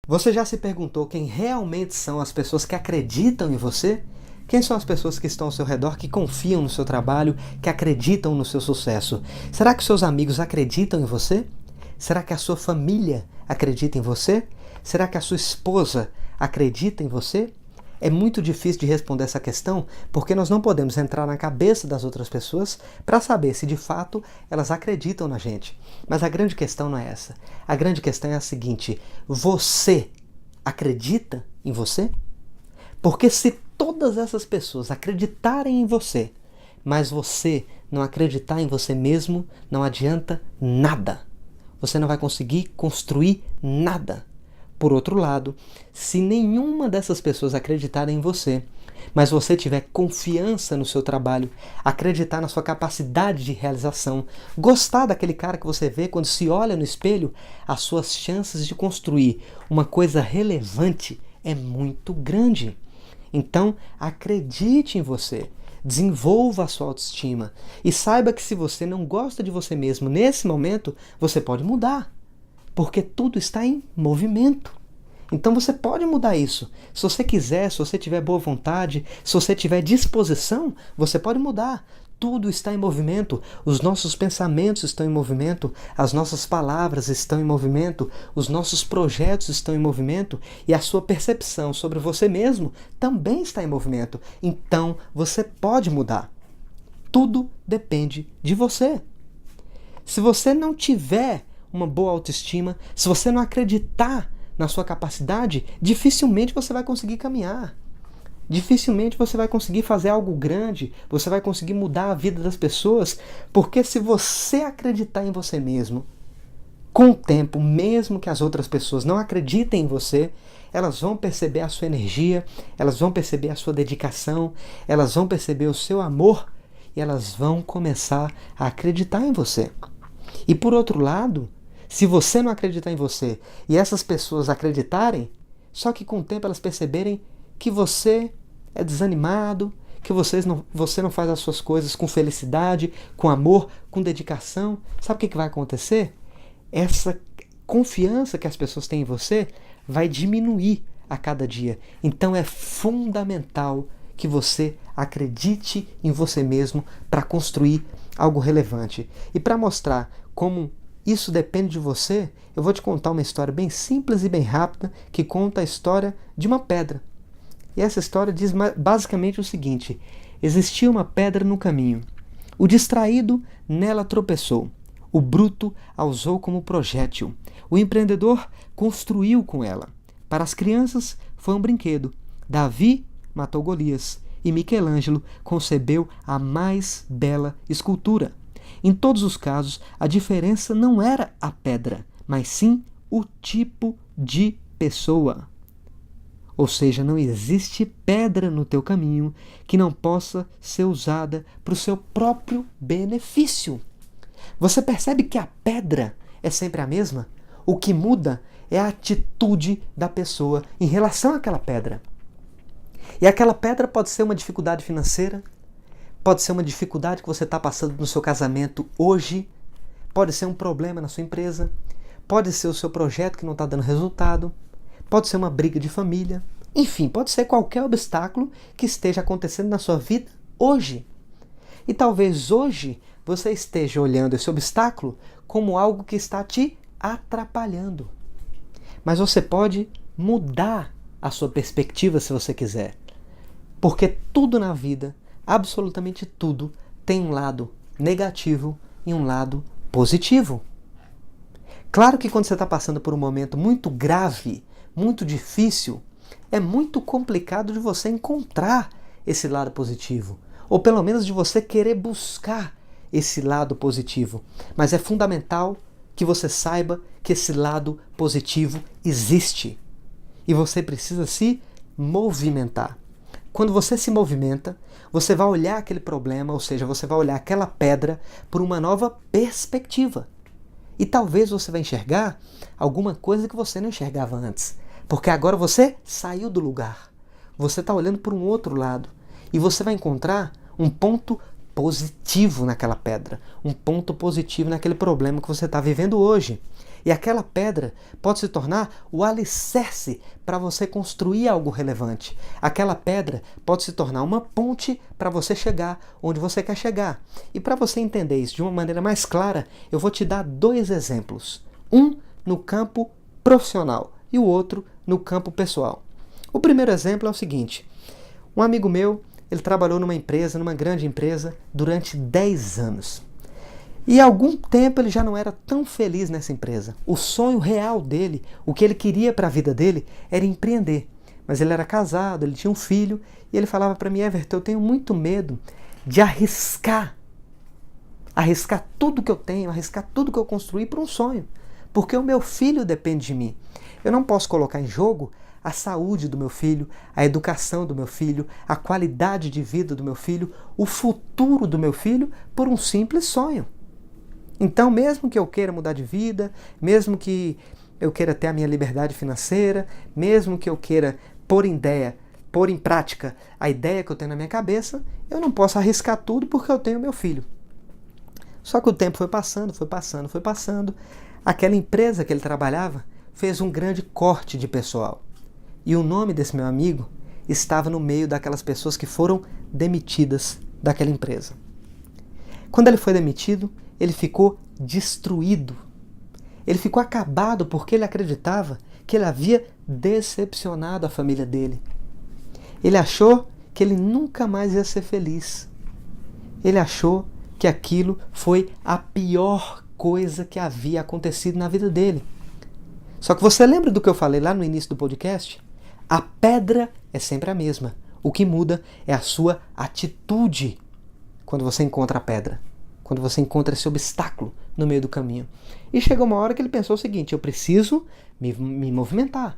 Você já se perguntou quem realmente são as pessoas que acreditam em você? Quem são as pessoas que estão ao seu redor, que confiam no seu trabalho, que acreditam no seu sucesso? Será que seus amigos acreditam em você? Será que a sua família acredita em você? Será que a sua esposa acredita em você? É muito difícil de responder essa questão porque nós não podemos entrar na cabeça das outras pessoas para saber se de fato elas acreditam na gente. Mas a grande questão não é essa. A grande questão é a seguinte: você acredita em você? Porque se todas essas pessoas acreditarem em você, mas você não acreditar em você mesmo, não adianta nada. Você não vai conseguir construir nada. Por outro lado, se nenhuma dessas pessoas acreditar em você, mas você tiver confiança no seu trabalho, acreditar na sua capacidade de realização, gostar daquele cara que você vê quando se olha no espelho, as suas chances de construir uma coisa relevante é muito grande. Então, acredite em você, desenvolva a sua autoestima e saiba que se você não gosta de você mesmo nesse momento, você pode mudar. Porque tudo está em movimento. Então você pode mudar isso. Se você quiser, se você tiver boa vontade, se você tiver disposição, você pode mudar. Tudo está em movimento. Os nossos pensamentos estão em movimento, as nossas palavras estão em movimento, os nossos projetos estão em movimento e a sua percepção sobre você mesmo também está em movimento. Então você pode mudar. Tudo depende de você. Se você não tiver uma boa autoestima, se você não acreditar na sua capacidade, dificilmente você vai conseguir caminhar. Dificilmente você vai conseguir fazer algo grande, você vai conseguir mudar a vida das pessoas, porque se você acreditar em você mesmo, com o tempo, mesmo que as outras pessoas não acreditem em você, elas vão perceber a sua energia, elas vão perceber a sua dedicação, elas vão perceber o seu amor e elas vão começar a acreditar em você. E por outro lado, se você não acreditar em você e essas pessoas acreditarem, só que com o tempo elas perceberem que você é desanimado, que você não faz as suas coisas com felicidade, com amor, com dedicação, sabe o que vai acontecer? Essa confiança que as pessoas têm em você vai diminuir a cada dia. Então é fundamental que você acredite em você mesmo para construir algo relevante. E para mostrar como isso depende de você, eu vou te contar uma história bem simples e bem rápida que conta a história de uma pedra. E essa história diz basicamente o seguinte: existia uma pedra no caminho. O distraído nela tropeçou. O bruto a usou como projétil. O empreendedor construiu com ela. Para as crianças foi um brinquedo. Davi matou Golias e Michelangelo concebeu a mais bela escultura. Em todos os casos, a diferença não era a pedra, mas sim o tipo de pessoa. Ou seja, não existe pedra no teu caminho que não possa ser usada para o seu próprio benefício. Você percebe que a pedra é sempre a mesma? O que muda é a atitude da pessoa em relação àquela pedra. E aquela pedra pode ser uma dificuldade financeira, pode ser uma dificuldade que você está passando no seu casamento hoje, pode ser um problema na sua empresa, pode ser o seu projeto que não está dando resultado, pode ser uma briga de família, enfim, pode ser qualquer obstáculo que esteja acontecendo na sua vida hoje. E talvez hoje você esteja olhando esse obstáculo como algo que está te atrapalhando. Mas você pode mudar a sua perspectiva se você quiser. Porque tudo na vida, absolutamente tudo, tem um lado negativo e um lado positivo. Claro que quando você está passando por um momento muito grave, muito difícil, é muito complicado de você encontrar esse lado positivo. Ou pelo menos de você querer buscar esse lado positivo. Mas é fundamental que você saiba que esse lado positivo existe. E você precisa se movimentar. Quando você se movimenta, você vai olhar aquele problema, ou seja, você vai olhar aquela pedra por uma nova perspectiva. E talvez você vai enxergar alguma coisa que você não enxergava antes. Porque agora você saiu do lugar. Você está olhando por um outro lado. E você vai encontrar um ponto positivo naquela pedra. Um ponto positivo naquele problema que você está vivendo hoje. E aquela pedra pode se tornar o alicerce para você construir algo relevante. Aquela pedra pode se tornar uma ponte para você chegar onde você quer chegar. E para você entender isso de uma maneira mais clara, eu vou te dar 2 exemplos. Um no campo profissional e o outro no campo pessoal. O primeiro exemplo é o seguinte. Um amigo meu, ele trabalhou numa empresa, numa grande empresa, durante 10 anos. E há algum tempo ele já não era tão feliz nessa empresa. O sonho real dele, o que ele queria para a vida dele, era empreender. Mas ele era casado, ele tinha um filho, e ele falava para mim: Everton, eu tenho muito medo de arriscar tudo que eu tenho, arriscar tudo que eu construí por um sonho. Porque o meu filho depende de mim. Eu não posso colocar em jogo a saúde do meu filho, a educação do meu filho, a qualidade de vida do meu filho, o futuro do meu filho por um simples sonho. Então, mesmo que eu queira mudar de vida, mesmo que eu queira ter a minha liberdade financeira, mesmo que eu queira pôr em prática a ideia que eu tenho na minha cabeça, eu não posso arriscar tudo porque eu tenho meu filho. Só que o tempo foi passando, foi passando, foi passando. Aquela empresa que ele trabalhava fez um grande corte de pessoal. E o nome desse meu amigo estava no meio daquelas pessoas que foram demitidas daquela empresa. Quando ele foi demitido, ele ficou destruído. Ele ficou acabado porque ele acreditava que ele havia decepcionado a família dele. Ele achou que ele nunca mais ia ser feliz. Ele achou que aquilo foi a pior coisa que havia acontecido na vida dele. Só que você lembra do que eu falei lá no início do podcast? A pedra é sempre a mesma. O que muda é a sua atitude quando você encontra a pedra. Quando você encontra esse obstáculo no meio do caminho. E chegou uma hora que ele pensou o seguinte: eu preciso me movimentar.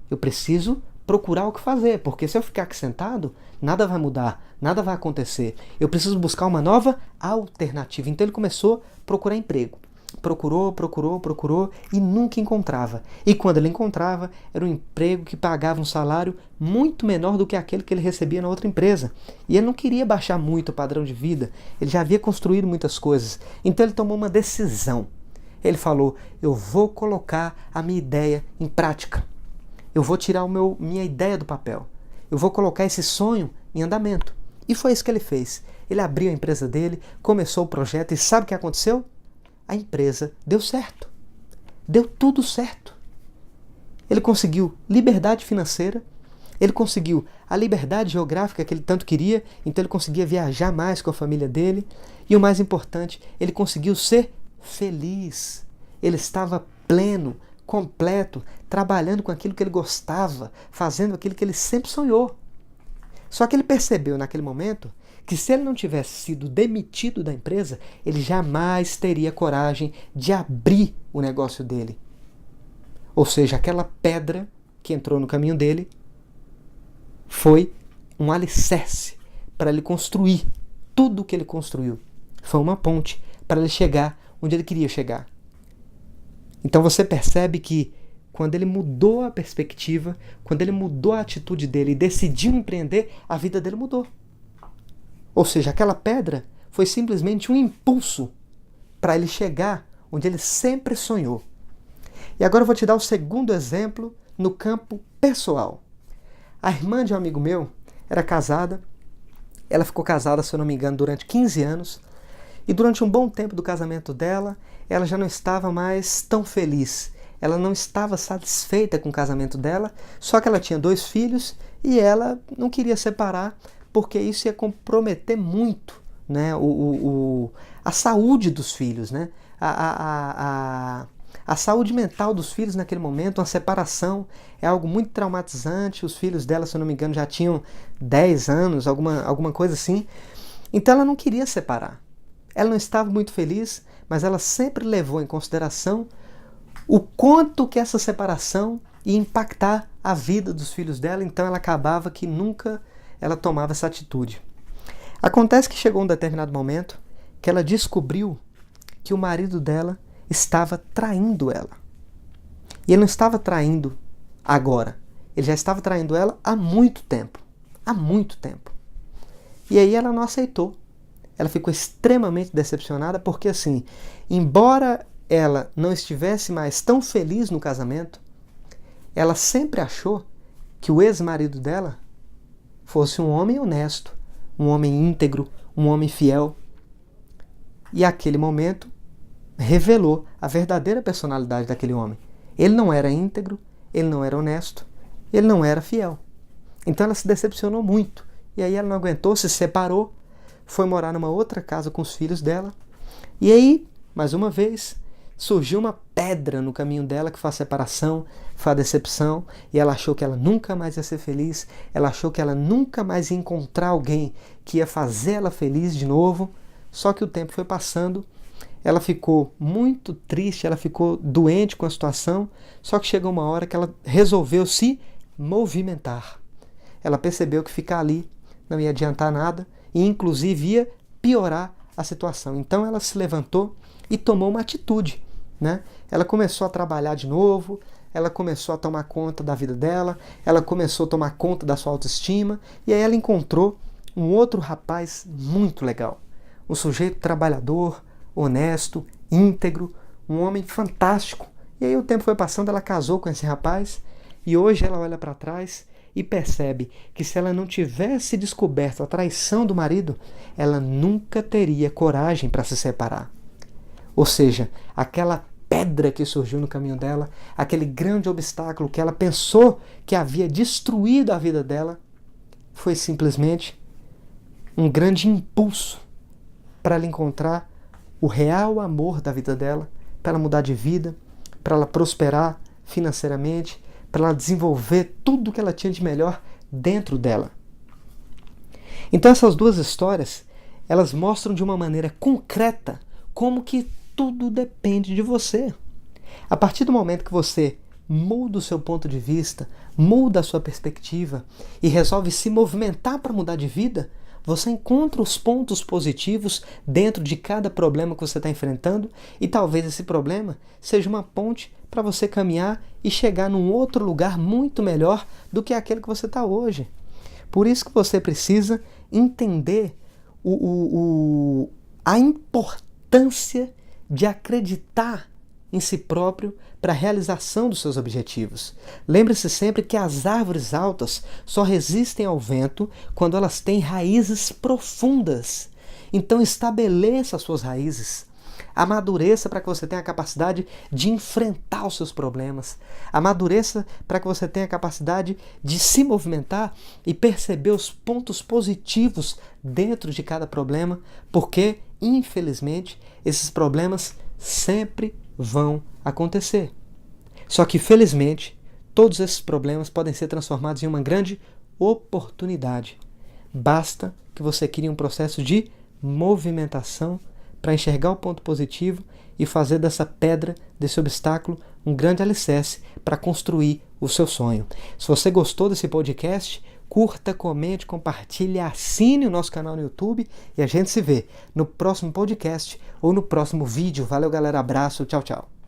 Eu preciso procurar o que fazer, porque se eu ficar aqui sentado, nada vai mudar, nada vai acontecer. Eu preciso buscar uma nova alternativa. Então ele começou a procurar emprego. Procurou e nunca encontrava. E quando ele encontrava, era um emprego que pagava um salário muito menor do que aquele que ele recebia na outra empresa. E ele não queria baixar muito o padrão de vida, ele já havia construído muitas coisas. Então ele tomou uma decisão. Ele falou: eu vou colocar a minha ideia em prática. Eu vou tirar minha ideia do papel. Eu vou colocar esse sonho em andamento. E foi isso que ele fez. Ele abriu a empresa dele, começou o projeto e sabe o que aconteceu? A empresa deu certo. Deu tudo certo. Ele conseguiu liberdade financeira, ele conseguiu a liberdade geográfica que ele tanto queria, então ele conseguia viajar mais com a família dele. E o mais importante, ele conseguiu ser feliz. Ele estava pleno, completo, trabalhando com aquilo que ele gostava, fazendo aquilo que ele sempre sonhou. Só que ele percebeu naquele momento que se ele não tivesse sido demitido da empresa, ele jamais teria coragem de abrir o negócio dele. Ou seja, aquela pedra que entrou no caminho dele foi um alicerce para ele construir tudo o que ele construiu. Foi uma ponte para ele chegar onde ele queria chegar. Então você percebe que quando ele mudou a perspectiva, quando ele mudou a atitude dele e decidiu empreender, a vida dele mudou. Ou seja, aquela pedra foi simplesmente um impulso para ele chegar onde ele sempre sonhou. E agora eu vou te dar o segundo exemplo no campo pessoal. A irmã de um amigo meu era casada. Ela ficou casada, se eu não me engano, durante 15 anos. E durante um bom tempo do casamento dela, ela já não estava mais tão feliz. Ela não estava satisfeita com o casamento dela, só que ela tinha 2 filhos e ela não queria separar, porque isso ia comprometer muito, né, a saúde dos filhos, né, a saúde mental dos filhos naquele momento. Uma separação é algo muito traumatizante. Os filhos dela, se eu não me engano, já tinham 10 anos, alguma coisa assim. Então ela não queria separar. Ela não estava muito feliz, mas ela sempre levou em consideração o quanto que essa separação ia impactar a vida dos filhos dela. Então ela acabava que nunca ela tomava essa atitude. Acontece que chegou um determinado momento que ela descobriu que o marido dela estava traindo ela. E ele não estava traindo agora. Ele já estava traindo ela há muito tempo. Há muito tempo. E aí ela não aceitou. Ela ficou extremamente decepcionada porque, assim, embora ela não estivesse mais tão feliz no casamento, ela sempre achou que o ex-marido dela fosse um homem honesto, um homem íntegro, um homem fiel. E aquele momento revelou a verdadeira personalidade daquele homem. Ele não era íntegro, ele não era honesto, ele não era fiel. Então ela se decepcionou muito. E aí ela não aguentou, se separou, foi morar numa outra casa com os filhos dela. E aí, mais uma vez, surgiu uma pedra no caminho dela, que foi a separação, foi a decepção, e ela achou que ela nunca mais ia ser feliz, ela achou que ela nunca mais ia encontrar alguém que ia fazer ela feliz de novo. Só que o tempo foi passando, ela ficou muito triste, ela ficou doente com a situação, só que chegou uma hora que ela resolveu se movimentar. Ela percebeu que ficar ali não ia adiantar nada e inclusive ia piorar a situação. Então ela se levantou e tomou uma atitude, né? Ela começou a trabalhar de novo, ela começou a tomar conta da vida dela, ela começou a tomar conta da sua autoestima, e aí ela encontrou um outro rapaz muito legal. Um sujeito trabalhador, honesto, íntegro, um homem fantástico. E aí o tempo foi passando, ela casou com esse rapaz, e hoje ela olha para trás e percebe que se ela não tivesse descoberto a traição do marido, ela nunca teria coragem para se separar. Ou seja, aquela pedra que surgiu no caminho dela, aquele grande obstáculo que ela pensou que havia destruído a vida dela, foi simplesmente um grande impulso para ela encontrar o real amor da vida dela, para ela mudar de vida, para ela prosperar financeiramente, para ela desenvolver tudo o que ela tinha de melhor dentro dela. Então essas duas histórias, elas mostram de uma maneira concreta como que tudo depende de você. A partir do momento que você muda o seu ponto de vista, muda a sua perspectiva e resolve se movimentar para mudar de vida, você encontra os pontos positivos dentro de cada problema que você está enfrentando, e talvez esse problema seja uma ponte para você caminhar e chegar num outro lugar muito melhor do que aquele que você está hoje. Por isso que você precisa entender a importância de acreditar em si próprio para a realização dos seus objetivos. Lembre-se sempre que as árvores altas só resistem ao vento quando elas têm raízes profundas. Então estabeleça as suas raízes. Amadureça para que você tenha a capacidade de enfrentar os seus problemas. Amadureça para que você tenha a capacidade de se movimentar e perceber os pontos positivos dentro de cada problema, porque, infelizmente, esses problemas sempre vão acontecer. Só que, felizmente, todos esses problemas podem ser transformados em uma grande oportunidade. Basta que você crie um processo de movimentação para enxergar o ponto positivo e fazer dessa pedra, desse obstáculo, um grande alicerce para construir o seu sonho. Se você gostou desse podcast, curta, comente, compartilhe, assine o nosso canal no YouTube e a gente se vê no próximo podcast ou no próximo vídeo. Valeu, galera. Abraço. Tchau, tchau.